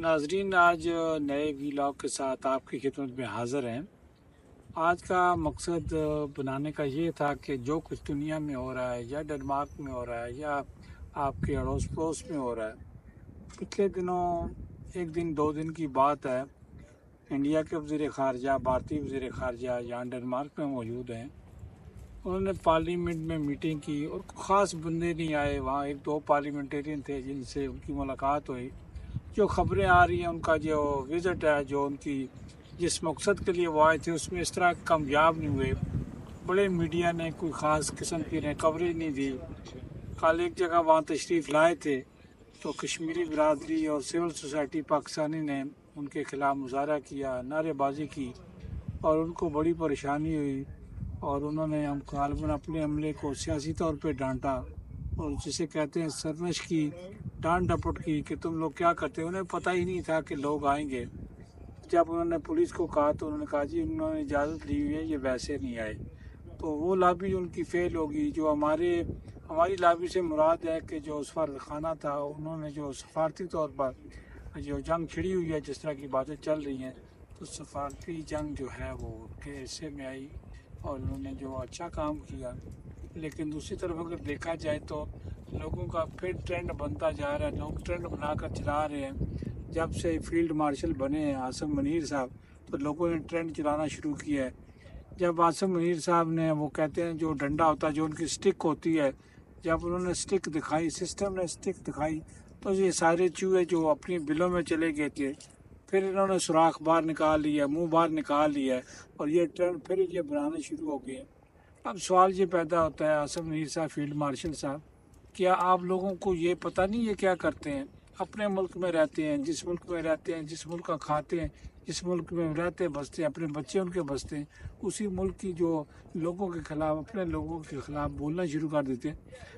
ناظرین، آج نئے ویلاگ کے ساتھ آپ کی خدمت میں حاضر ہیں۔ آج کا مقصد بنانے کا یہ تھا کہ جو کچھ دنیا میں ہو رہا ہے یا ڈنمارک میں ہو رہا ہے یا آپ کے اڑوس پڑوس میں ہو رہا ہے، پچھلے دنوں ایک دن دو دن کی بات ہے، انڈیا کے وزیر خارجہ، بھارتی وزیر خارجہ یہاں ڈنمارک میں موجود ہیں۔ انہوں نے پارلیمنٹ میں میٹنگ کی اور خاص بندے نہیں آئے، وہاں ایک دو پارلیمنٹیرین تھے جن سے ان کی ملاقات ہوئی۔ جو خبریں آ رہی ہیں ان کا جو وزٹ ہے، جو ان کی جس مقصد کے لیے وہ آئے تھے، اس میں اس طرح کامیاب نہیں ہوئے۔ بڑے میڈیا نے کوئی خاص قسم کی کوریج نہیں دی۔ کل ایک جگہ وہاں تشریف لائے تھے تو کشمیری برادری اور سول سوسائٹی پاکستانی نے ان کے خلاف مظاہرہ کیا، نعرے بازی کی اور ان کو بڑی پریشانی ہوئی، اور انہوں نے ہم غالباً اپنے عملے کو سیاسی طور پہ ڈانٹا اور جسے کہتے ہیں سرنش کی، ڈانٹ ڈپٹ کی کہ تم لوگ کیا کرتے ہیں۔ انہیں پتہ ہی نہیں تھا کہ لوگ آئیں گے۔ جب انہوں نے پولیس کو کہا تو انہوں نے کہا جی انہوں نے اجازت لی ہوئی ہے، یہ ویسے نہیں آئے۔ تو وہ لابی ان کی فیل ہوگی۔ جو ہماری لابی سے مراد ہے کہ جو سفارت خانہ تھا، انہوں نے جو سفارتی طور پر جو جنگ چھڑی ہوئی ہے، جس طرح کی باتیں چل رہی ہیں، تو سفارتی جنگ جو ہے وہ کے حصے میں آئی اور انہوں نے جو اچھا کام کیا۔ لیکن دوسری طرف اگر دیکھا جائے تو لوگوں کا پھر ٹرینڈ بنتا جا رہا ہے، لوگ ٹرینڈ بنا کر چلا رہے ہیں۔ جب سے فیلڈ مارشل بنے ہیں عاصم منیر صاحب، تو لوگوں نے ٹرینڈ چلانا شروع کیا ہے۔ جب عاصم منیر صاحب نے، وہ کہتے ہیں جو ڈنڈا ہوتا ہے، جو ان کی سٹک ہوتی ہے، جب انہوں نے سٹک دکھائی، سسٹم نے سٹک دکھائی، تو یہ سارے چوہے جو اپنی بلوں میں چلے گئے تھے، پھر انہوں نے سوراخ باہر نکال لیا، منہ باہر نکال لیا، اور یہ ٹرینڈ پھر یہ بنانے شروع ہو گئے۔ اب سوال یہ پیدا ہوتا ہے عاصم منیر صاحب، فیلڈ مارشل صاحب، کیا آپ لوگوں کو یہ پتہ نہیں یہ کیا کرتے ہیں؟ اپنے ملک میں رہتے ہیں، جس ملک میں رہتے ہیں، جس ملک کا کھاتے ہیں، جس ملک میں رہتے بستے ہیں، اپنے بچے ان کے بستے ہیں، اسی ملک کی جو لوگوں کے خلاف، اپنے لوگوں کے خلاف بولنا شروع کر دیتے ہیں۔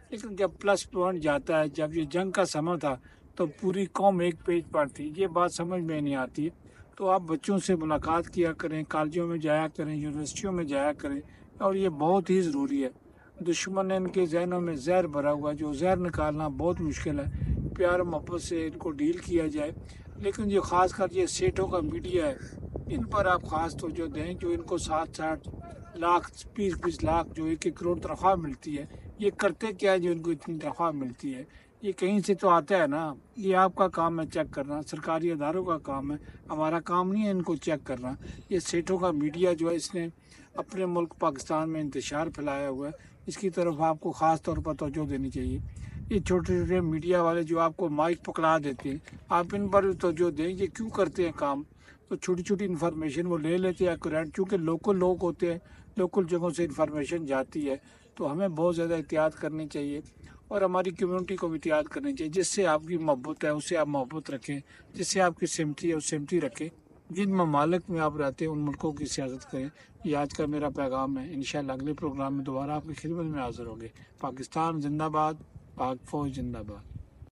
لیکن جب پلس پوائنٹ جاتا ہے، جب یہ جنگ کا سماں تھا تو پوری قوم ایک پیج پر تھی، یہ بات سمجھ میں نہیں آتی ہے۔ تو آپ بچوں سے ملاقات کیا کریں، کالجوں میں جایا کریں، یونیورسٹیوں میں جایا کریں، اور یہ بہت ہی ضروری ہے۔ دشمن نے ان کے ذہنوں میں زہر بھرا ہوا، جو زہر نکالنا بہت مشکل ہے۔ پیار و محبت سے ان کو ڈیل کیا جائے، لیکن جو خاص کر یہ سیٹوں کا میڈیا ہے، ان پر آپ خاص توجہ دیں، جو ان کو 60 لاکھ 20 لاکھ جو 1 کروڑ تنخواہ ملتی ہے، یہ کرتے کیا ہے جو ان کو اتنی تنخواہ ملتی ہے؟ یہ کہیں سے تو آتا ہے نا۔ یہ آپ کا کام ہے چیک کرنا، سرکاری اداروں کا کام ہے، ہمارا کام نہیں ہے ان کو چیک کرنا۔ یہ سیٹوں کا میڈیا جو ہے، اس نے اپنے ملک پاکستان میں انتشار پھیلایا ہوا ہے، اس کی طرف آپ کو خاص طور پر توجہ دینی چاہیے۔ یہ چھوٹے چھوٹے میڈیا والے جو آپ کو مائک پکڑا دیتے ہیں، آپ ان پر بھی توجہ دیں، یہ کیوں کرتے ہیں کام؟ تو چھوٹی چھوٹی انفارمیشن وہ لے لیتے ہیں ایکوریٹ، چونکہ لوکل لوگ ہوتے ہیں، لوکل جگہوں سے انفارمیشن جاتی ہے، تو ہمیں بہت زیادہ احتیاط کرنی چاہیے، اور ہماری کمیونٹی کو بھی احتیاط کرنی چاہیے۔ جس سے آپ کی محبت ہے اس سے آپ محبت رکھیں، جس سے آپ کی سمتی ہے اس سمتی رکھیں۔ جن ممالک میں آپ رہتے ہیں ان ملکوں کی سیاست کریں۔ یہ آج کا میرا پیغام ہے۔ انشاءاللہ اگلے پروگرام میں دوبارہ آپ کی خدمت میں حاضر ہوں گے۔ پاکستان زندہ باد، پاک فوج زندہ باد۔